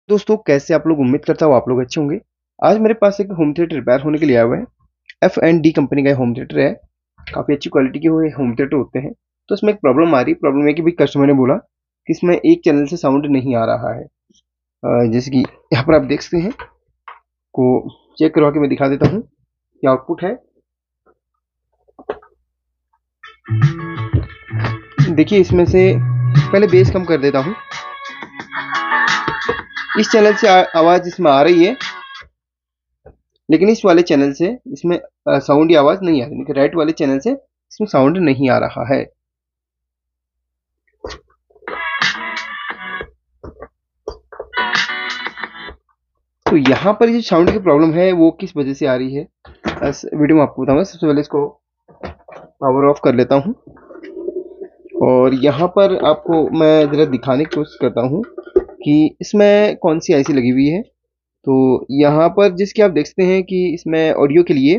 दोस्तों कैसे आप लोग। उम्मीद करता हूँ आप लोग अच्छे होंगे। आज मेरे पास एक होम थिएटर रिपेयर होने के लिए आया हुआ है। F&D कंपनी का होम थिएटर है। काफ़ी अच्छी क्वालिटी के हुए होम थिएटर होते हैं। तो इसमें एक प्रॉब्लम आ रही है। प्रॉब्लम है कि भाई कस्टमर ने बोला कि इसमें एक चैनल से साउंड नहीं आ रहा है। जैसे कि यहाँ पर आप देख सकते हैं, को चेक करवा के मैं दिखा देता हूँ। ये आउटपुट है। देखिए इसमें से पहले बेस कम कर देता हूँ। इस चैनल से आवाज़ इसमें आ रही है, लेकिन इस वाले चैनल से इसमें साउंड या आवाज़ नहीं आ रही। राइट वाले चैनल से इसमें साउंड नहीं आ रहा है। तो यहाँ पर जो साउंड की प्रॉब्लम है वो किस वजह से आ रही है, इस वीडियो में आपको बताऊंगा। सबसे पहले इसको पावर ऑफ कर लेता हूँ और यहाँ पर आपको मैं ज़रा दिखाने की कोशिश करता हूँ कि इसमें कौन सी आईसी लगी हुई है। तो यहाँ पर जिसकी आप देख सकते हैं कि इसमें ऑडियो के लिए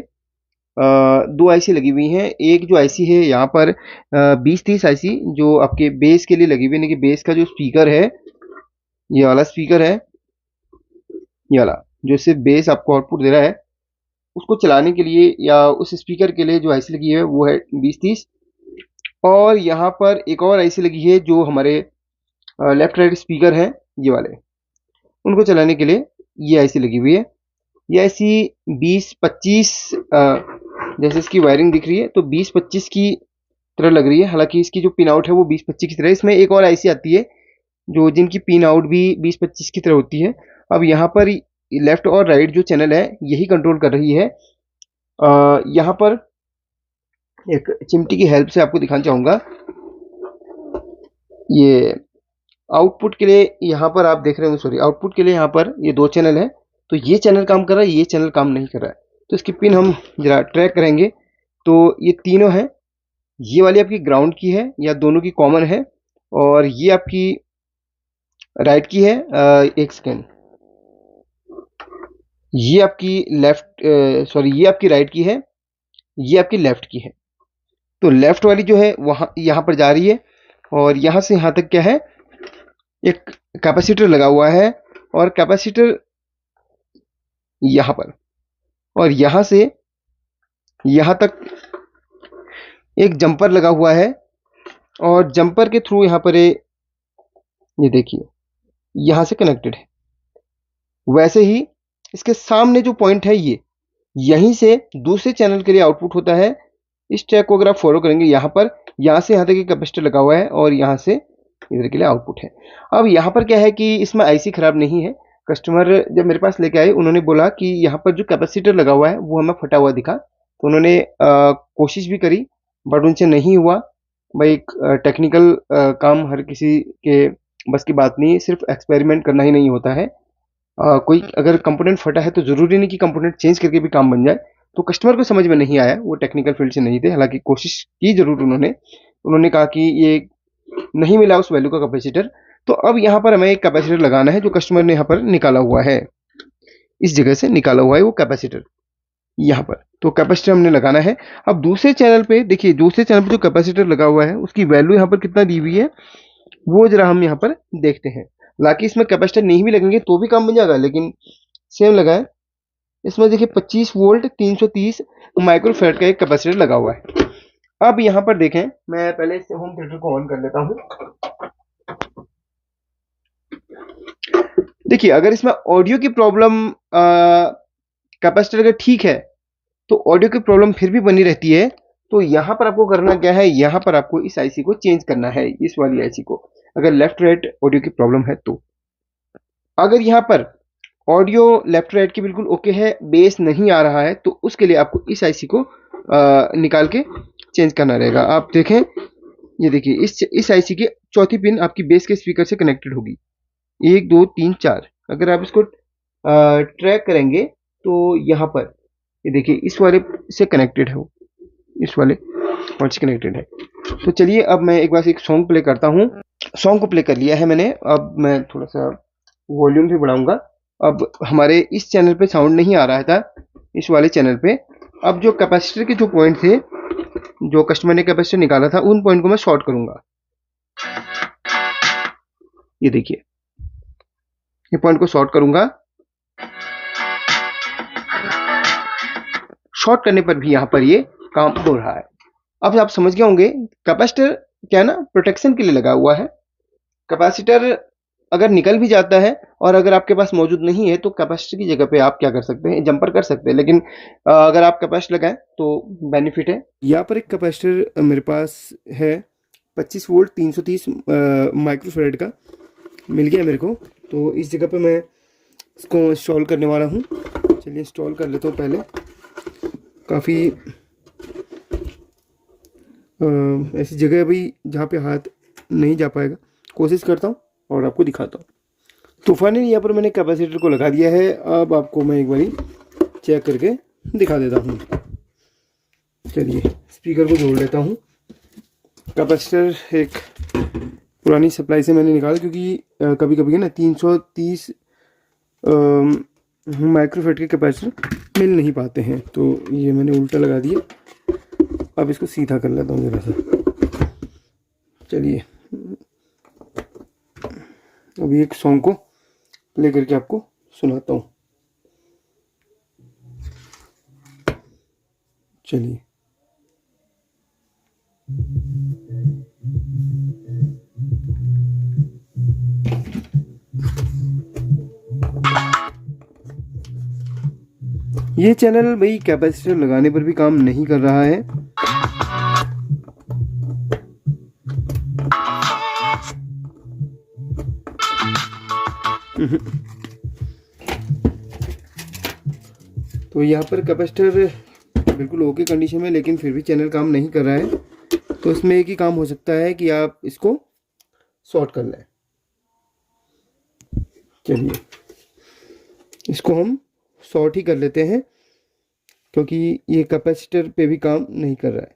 दो आईसी लगी हुई हैं। एक जो आईसी है यहाँ पर 2030 आईसी जो आपके बेस के लिए लगी हुई है, यानी कि बेस का जो स्पीकर है, ये वाला स्पीकर है, ये वाला जो सिर्फ बेस आपको आउटपुट दे रहा है, उसको चलाने के लिए या उस स्पीकर के लिए जो आईसी लगी है वो है 2030। और यहाँ पर एक और आईसी लगी है जो हमारे लेफ्ट राइट स्पीकर हैं, ये वाले, उनको चलाने के लिए ये आईसी लगी हुई है। ये आईसी 2025 जैसे इसकी वायरिंग दिख रही है तो 2025 की तरह लग रही है। हालांकि इसकी जो पिन आउट है वो 2025 की तरह है। इसमें एक और आईसी आती है जो जिनकी पिन आउट भी 2025 की तरह होती है। अब यहाँ पर लेफ्ट और राइट जो चैनल है यही कंट्रोल कर रही है। यहाँ पर एक चिमटी की हेल्प से आपको दिखाना चाहूँगा। ये आउटपुट के लिए यहाँ पर आप देख रहे हो, सॉरी, आउटपुट के लिए यहाँ पर ये दो चैनल है। तो ये चैनल काम कर रहा है, ये चैनल काम नहीं कर रहा है। तो इसकी पिन हम जरा ट्रैक करेंगे तो ये तीनों हैं। ये वाली आपकी ग्राउंड की है या दोनों की कॉमन है, और ये आपकी राइट की है। एक सेकेंड, ये आपकी लेफ्ट, सॉरी, ये आपकी राइट की है, ये आपकी लेफ्ट की है। तो लेफ्ट वाली जो है वहाँ यहाँ पर जा रही है, और यहाँ से यहाँ तक क्या है, एक कैपेसिटर लगा हुआ है, और कैपेसिटर यहाँ पर, और यहाँ से यहाँ तक एक जंपर लगा हुआ है, और जंपर के थ्रू यहाँ पर ये देखिए यहाँ से कनेक्टेड है। वैसे ही इसके सामने जो पॉइंट है ये, यहीं से दूसरे चैनल के लिए आउटपुट होता है। इस ट्रैक को अगर आप फॉलो करेंगे, यहाँ पर यहाँ से यहाँ तक एक कैपेसिटर लगा हुआ है, और यहाँ से इधर के लिए आउटपुट है। अब यहाँ पर क्या है कि इसमें आईसी खराब नहीं है। कस्टमर जब मेरे पास लेके आए, उन्होंने बोला कि यहाँ पर जो कैपेसिटर लगा हुआ है वो हमें फटा हुआ दिखा। तो उन्होंने कोशिश भी करी, बट उनसे नहीं हुआ। भाई टेक्निकल काम हर किसी के बस की बात नहीं है। सिर्फ एक्सपेरिमेंट करना ही नहीं होता है। कोई अगर कंपोनेंट फटा है तो ज़रूरी नहीं कि कंपोनेंट चेंज करके भी काम बन जाए। तो कस्टमर को समझ में नहीं आया, वो टेक्निकल फील्ड से नहीं थे। हालांकि कोशिश की ज़रूर उन्होंने। उन्होंने कहा कि ये नहीं मिला उस वैल्यू का कैपेसिटर। तो अब यहाँ पर हमें एक कैपेसिटर लगाना है जो कस्टमर ने यहाँ पर निकाला हुआ है। इस जगह से निकाला हुआ है वो कैपेसिटर यहाँ पर। तो कैपेसिटर हमने लगाना है। अब दूसरे चैनल पे देखिए, दूसरे चैनल पे जो कैपेसिटर लगा हुआ है उसकी वैल्यू यहाँ पर कितना दी हुई है वो जरा हम यहाँ पर देखते हैं। हालांकि इसमें कैपेसिटर नहीं भी लगेंगे तो भी काम बन जाएगा, लेकिन सेम लगा है। इसमें देखिए 25 वोल्ट 330 माइक्रोफैराड का एक कैपेसिटर लगा हुआ है। अब यहाँ पर देखें, मैं पहले इस होम थिएटर को ऑन कर लेता हूँ। देखिए अगर इसमें ऑडियो की प्रॉब्लम, कैपेसिटर अगर ठीक है तो ऑडियो की प्रॉब्लम फिर भी बनी रहती है। तो यहाँ पर आपको करना क्या है, यहाँ पर आपको इस आईसी को चेंज करना है, इस वाली आईसी को, अगर लेफ्ट राइट ऑडियो की प्रॉब्लम है तो। अगर यहाँ पर ऑडियो लेफ्ट राइट की बिल्कुल ओके है, बेस नहीं आ रहा है, तो उसके लिए आपको इस आईसी को निकाल के चेंज करना रहेगा। आप देखें, ये देखिए इस आईसी की चौथी पिन आपकी बेस के स्पीकर से कनेक्टेड होगी। 1 2 3 4। अगर आप इसको ट्रैक करेंगे तो यहाँ पर ये देखिए इस वाले से कनेक्टेड है, वो इस वाले पॉइंट से कनेक्टेड है। तो चलिए अब मैं एक बार एक सॉन्ग प्ले करता हूँ। सॉन्ग को प्ले कर लिया है मैंने। अब मैं थोड़ा सा वॉल्यूम भी बढ़ाऊंगा। अब हमारे इस चैनल पे साउंड नहीं आ रहा था, इस वाले चैनल पे। अब जो कैपेसिटर के जो पॉइंट थे, जो कस्टमर ने कैपेसिटर निकाला था, उन पॉइंट को मैं शॉर्ट करूंगा। ये देखिए ये पॉइंट को शॉर्ट करूंगा। शॉर्ट करने पर भी यहाँ पर ये काम हो रहा है। अब आप समझ गए होंगे कैपेसिटर क्या है ना, प्रोटेक्शन के लिए लगा हुआ है। कैपेसिटर अगर निकल भी जाता है और अगर आपके पास मौजूद नहीं है तो कैपेसिटर की जगह पे आप क्या कर सकते हैं, जंपर कर सकते हैं। लेकिन अगर आप कैपेसिटर लगाएं तो बेनिफिट है। यहाँ पर एक कैपेसिटर मेरे पास है 25 वोल्ट 330 माइक्रोफैराड का मिल गया मेरे को। तो इस जगह पे मैं इसको इंस्टॉल करने वाला हूँ। चलिए इंस्टॉल कर लेता हूँ पहले। काफ़ी ऐसी जगह है भाई जहाँ पे हाथ नहीं जा पाएगा। कोशिश करता हूँ और आपको दिखाता हूँ। तो फाइनली यहाँ पर मैंने कैपेसिटर को लगा दिया है। अब आपको मैं एक बारी चेक करके दिखा देता हूँ। चलिए स्पीकर को जोड़ लेता हूँ। कैपेसिटर एक पुरानी सप्लाई से मैंने निकाला, क्योंकि कभी कभी ना 330 माइक्रोफैराड के कैपेसिटर मिल नहीं पाते हैं। तो ये मैंने उल्टा लगा दिया। अब इसको सीधा कर लेता हूँ ज़रा सा। चलिए अभी एक सॉन्ग को प्ले करके आपको सुनाता हूँ। चलिए ये चैनल भाई कैपेसिटर लगाने पर भी काम नहीं कर रहा है। तो यहाँ पर कैपेसिटर बिल्कुल ओके कंडीशन में, लेकिन फिर भी चैनल काम नहीं कर रहा है। तो इसमें एक ही काम हो सकता है कि आप इसको शॉर्ट कर लें। चलिए इसको हम शॉर्ट ही कर लेते हैं, क्योंकि ये कैपेसिटर पे भी काम नहीं कर रहा है।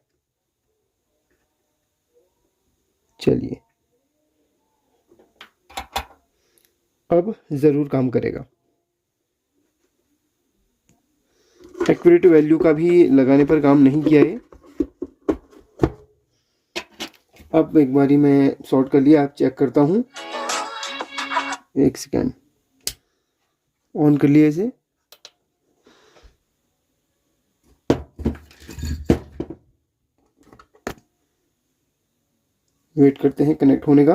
चलिए अब ज़रूर काम करेगा। एक्यूरेट वैल्यू का भी लगाने पर काम नहीं किया है। अब एक बारी मैं शॉर्ट कर लिया, आप चेक करता हूँ। एक सेकेंड, ऑन कर लिया इसे। वेट करते हैं कनेक्ट होने का।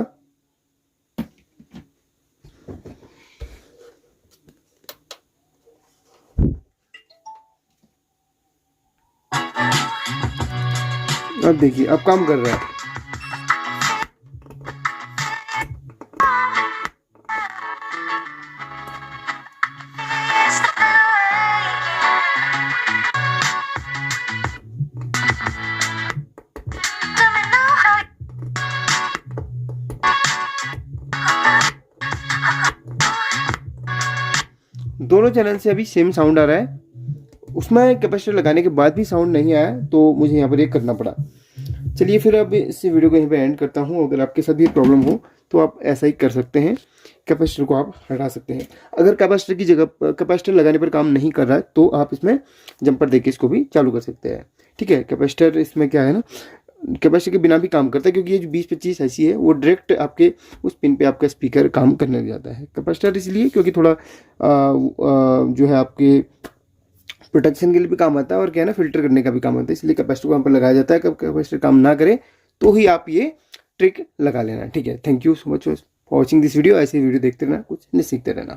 अब देखिए अब काम कर रहा है। दोनों चैनल से अभी सेम साउंड आ रहा है। उसमें कैपेसिटर लगाने के बाद भी साउंड नहीं आया, तो मुझे यहाँ पर एक करना पड़ा। चलिए फिर अब इस वीडियो को यहीं पे एंड करता हूँ। अगर आपके साथ भी प्रॉब्लम हो तो आप ऐसा ही कर सकते हैं, कैपेसिटर को आप हटा सकते हैं। अगर कैपेसिटर की जगह कैपेसिटर लगाने पर काम नहीं कर रहा है तो आप इसमें जंपर देके इसको भी चालू कर सकते हैं। ठीक है, कैपेसिटर इसमें क्या है ना, कैपेसिटर के बिना भी काम करता है, क्योंकि ये जो 20-25 ऐसी है वो डायरेक्ट आपके उस पिन पे आपका स्पीकर काम करने लग जाता है। कैपेसिटर इसलिए क्योंकि थोड़ा जो है आपके प्रोटेक्शन के लिए भी काम आता है और क्या है ना, फिल्टर करने का भी काम आता है। इसलिए कैपेसिटर को यहाँ पर लगाया जाता है। कब कैपेसिटर काम ना करे तो ही आप ये ट्रिक लगा लेना। ठीक है, thank you so much for watching this video. ऐसे वीडियो देखते रहना, कुछ नहीं सीखते रहना।